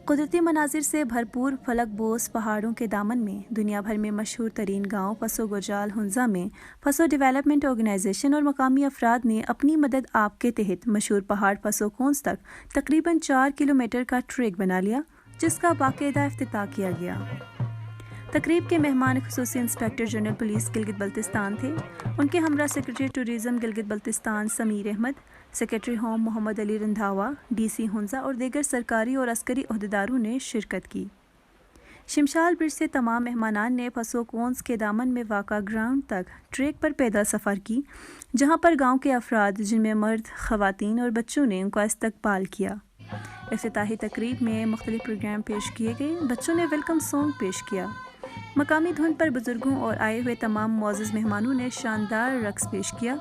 قدرتی مناظر سے بھرپور فلک بوس پہاڑوں کے دامن میں دنیا بھر میں مشہور ترین گاؤں پسو گجال ہنزا میں پسو ڈیولپمنٹ آرگنائزیشن اور مقامی افراد نے اپنی مدد آپ کے تحت مشہور پہاڑ پسو کونز تک تقریباً 4 کلومیٹر کا ٹریک بنا لیا، جس کا باقاعدہ افتتاح کیا گیا۔ تقریب کے مہمان خصوصی inspector general police Gilgit Baltistan تھے۔ ان کے ہمراہ secretary tourism Gilgit Baltistan Samir Ahmed, secretary home Muhammad Ali Randhawa, D C Hunza اور دیگر سرکاری اور عسکری عہدیداروں نے شرکت کی۔ شمشال برج سے تمام مہمانان نے پسو کونز کے دامن میں واقع گراؤنڈ تک ٹریک پر پیدل سفر کی، جہاں پر گاؤں کے افراد جن میں مرد، خواتین اور بچوں نے ان کا استقبال کیا۔ افتتاحی تقریب میں مختلف پروگرام پیش کیے گئے۔ بچوں نے ویلکم سانگ پیش کیا۔ مقامی دھن پر بزرگوں اور آئے ہوئے تمام معزز مہمانوں نے شاندار رقص پیش کیا۔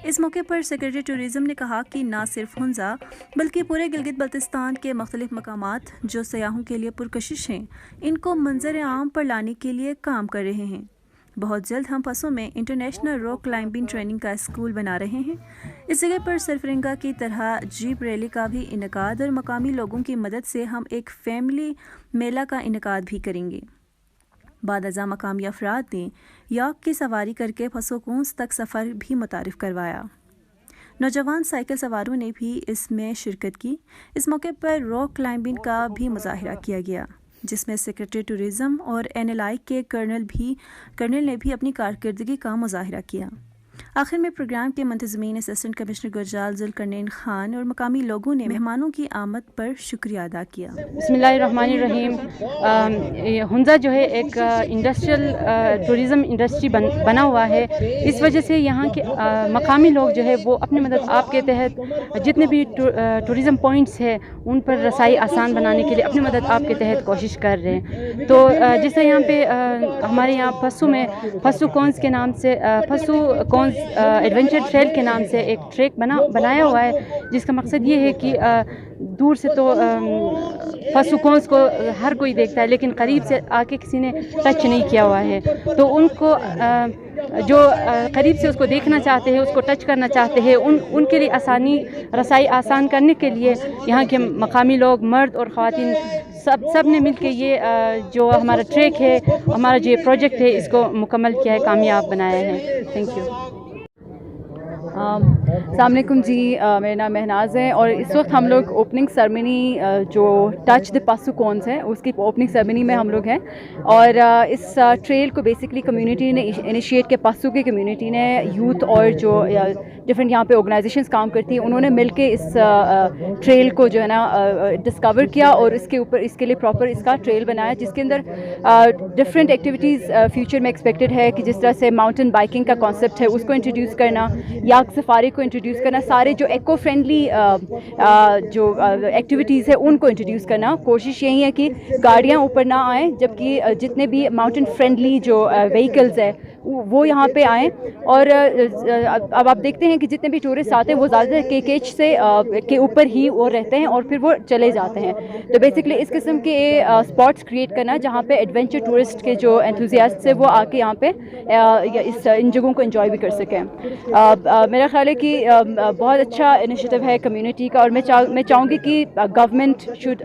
اس موقع پر سیکرٹری ٹورزم نے کہا کہ نہ صرف ہنزا بلکہ پورے گلگت بلتستان کے مختلف مقامات جو سیاحوں کے لیے پرکشش ہیں، ان کو منظر عام پر لانے کے لیے کام کر رہے ہیں۔ بہت جلد ہم پسوں میں انٹرنیشنل راک کلائمبنگ ٹریننگ کا اسکول بنا رہے ہیں۔ اس جگہ پر سرفرنگا کی طرح جیپ ریلی کا بھی انعقاد اور مقامی لوگوں کی مدد سے ہم ایک فیملی میلہ کا انعقاد بھی کریں گے۔ بعد ازاں مقامی افراد نے یاک کی سواری کر کے پسو کونز تک سفر بھی متعارف کروایا۔ نوجوان سائیکل سواروں نے بھی اس میں شرکت کی۔ اس موقع پر راک کلائمبنگ کا بھی مظاہرہ کیا گیا، جس میں سیکرٹری ٹورزم اور NLI کے کرنل نے بھی اپنی کارکردگی کا مظاہرہ کیا۔ آخر میں پروگرام کے منتظمین اسسٹنٹ کمشنر گجال ذوالقرنین خان اور مقامی لوگوں نے مہمانوں کی آمد پر شکریہ ادا کیا۔ بسم اللہ الرحمن الرحیم۔ ہنزا جو ہے ایک انڈسٹریل ٹورزم انڈسٹری بنا ہوا ہے۔ اس وجہ سے یہاں کے مقامی لوگ جو ہے وہ اپنی مدد آپ کے تحت جتنے بھی ٹورزم پوائنٹس ہیں ان پر رسائی آسان بنانے کے لیے اپنی مدد آپ کے تحت کوشش کر رہے ہیں۔ تو جس طرح یہاں پہ ہمارے یہاں پسو میں پسو کونز کے نام سے پسو کونز ایڈونچر ٹریل کے نام سے ایک ٹریک بنایا ہوا ہے، جس کا مقصد یہ ہے کہ دور سے تو پسو کونز کو ہر کوئی دیکھتا ہے، لیکن قریب سے آ کے کسی نے ٹچ نہیں کیا ہوا ہے، تو ان کو جو قریب سے اس کو دیکھنا چاہتے ہیں، اس کو ٹچ کرنا چاہتے ہیں، ان کے لیے رسائی آسان کرنے کے لیے یہاں کے مقامی لوگ، مرد اور خواتین سب نے مل کے یہ جو ہمارا ٹریک ہے، ہمارا جو پروجیکٹ ہے، اس کو مکمل کیا ہے، کامیاب بنایا ہے۔ Thank you. السلام علیکم جی، میرا نام مہناز ہے اور اس وقت ہم لوگ اوپننگ سرمنی جو ٹچ دی پسو کونز ہے اس کی اوپننگ سرمنی میں ہم لوگ ہیں، اور اس ٹریل کو بیسکلی کمیونٹی نے انیشیٹ کیا، پسو کی کمیونٹی نے، یوتھ اور جو ڈفرینٹ یہاں پہ آرگنائزیشنز کام کرتی ہیں، انہوں نے مل کے اس ٹریل کو جو ہے نا ڈسکور کیا اور اس کے لیے پراپر اس کا ٹریل بنایا، جس کے اندر ڈفرینٹ ایکٹیویٹیز فیوچر میں ایکسپیکٹڈ ہے کہ جس طرح سے ماؤنٹین بائکنگ کا کانسیپٹ ہے اس کو انٹروڈیوس کرنا، یاک سفاری کو انٹروڈیوس کرنا، سارے جو ایکو فرینڈلی جو ایکٹیویٹیز ہے ان کو انٹروڈیوس کرنا۔ کوشش یہی ہے کہ گاڑیاں اوپر نہ آئیں، جبکہ جتنے بھی ماؤنٹین فرینڈلی جو وہیکلز ہے وہ یہاں پہ آئیں، اور اب آپ دیکھتے ہیں کہ جتنے بھی ٹورسٹ آتے ہیں وہ زیادہ تر KKH سے کے اوپر ہی وہ رہتے ہیں اور پھر وہ چلے جاتے ہیں، تو بیسکلی اس قسم کے اسپاٹس کریٹ کرنا جہاں پہ ایڈونچر ٹورسٹ کے جو انتھوزیاسٹس ہیں وہ آ کے یہاں پہ ان جگہوں کو انجوائے بھی کر سکیں۔ میرا خیال ہے کہ بہت اچھا انیشیٹو ہے کمیونٹی کا، اور میں چاہوں گی کہ گورنمنٹ شوڈ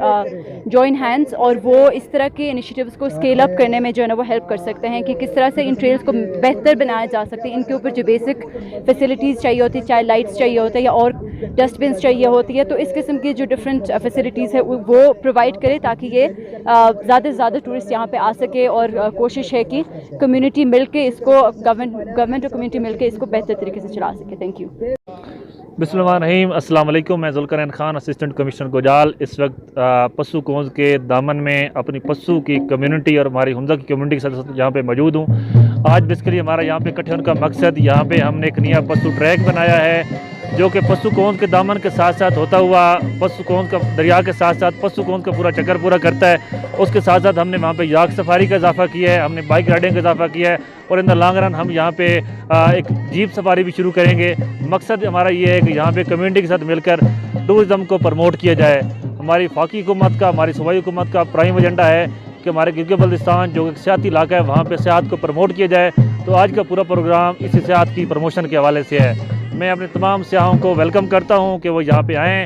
جوائن ہینڈس اور وہ اس طرح کے انیشیٹوز کو اسکیل اپ کرنے میں جو ہے نا وہ ہیلپ کر سکتے ہیں کہ کس طرح سے ان ٹریلز کو بہتر بنایا جا سکتے ہیں۔ ان کے اوپر جو بیسک فیسلٹیز چاہیے ہوتی ہے، چاہے لائٹس چاہیے ہوتا ہے یا اور ڈسٹ بنس چاہیے ہوتی ہے، تو اس قسم کی جو ڈفرینٹ فیسلٹیز ہے وہ پرووائڈ کرے تاکہ یہ زیادہ سے زیادہ ٹورسٹ یہاں پہ آ سکے، اور کوشش ہے کہ کمیونٹی مل کے اس کو گورنمنٹ اور کمیونٹی مل کے اس کو بہتر طریقے سے چلا سکے۔ Thank you. بسم اللہ الرحمن الرحیم۔ السلام علیکم، میں ذوالقرنین خان، اسسٹنٹ کمشنر گجال، اس وقت پسو کونز کے دامن میں اپنی پسو کی کمیونٹی اور ہماری ہنزا کی کمیونٹی کے ساتھ یہاں پہ موجود ہوں۔ آج بیسیکلی ہمارا یہاں پہ اکٹھے ہونے کا مقصد، یہاں پہ ہم نے ایک نیا پسو ٹریک بنایا ہے جو کہ پسو کونز کے دامن کے ساتھ ساتھ ہوتا ہوا پسو کونز کا دریا کے ساتھ ساتھ پسو کونز کا پورا چکر پورا کرتا ہے۔ اس کے ساتھ ساتھ ہم نے وہاں پہ یاک سفاری کا اضافہ کیا ہے، ہم نے بائک رائڈنگ کا اضافہ کیا ہے، اور ان دا لانگ رن ہم یہاں پہ ایک جیپ سفاری بھی شروع کریں گے۔ مقصد ہمارا یہ ہے کہ یہاں پہ کمیونٹی کے ساتھ مل کر ٹورزم کو پروموٹ کیا جائے۔ ہماری وفاقی حکومت کا، ہماری صوبائی حکومت کا پرائم ایجنڈا ہے کہ ہمارے گلگت بلتستان جو ایک سیاحتی علاقہ ہے وہاں پہ سیاحت کو پروموٹ کیا جائے، تو آج کا پورا پروگرام اسی سیاحت کی پروموشن کے حوالے سے ہے۔ میں اپنے تمام سیاحوں کو ویلکم کرتا ہوں کہ وہ یہاں پہ آئیں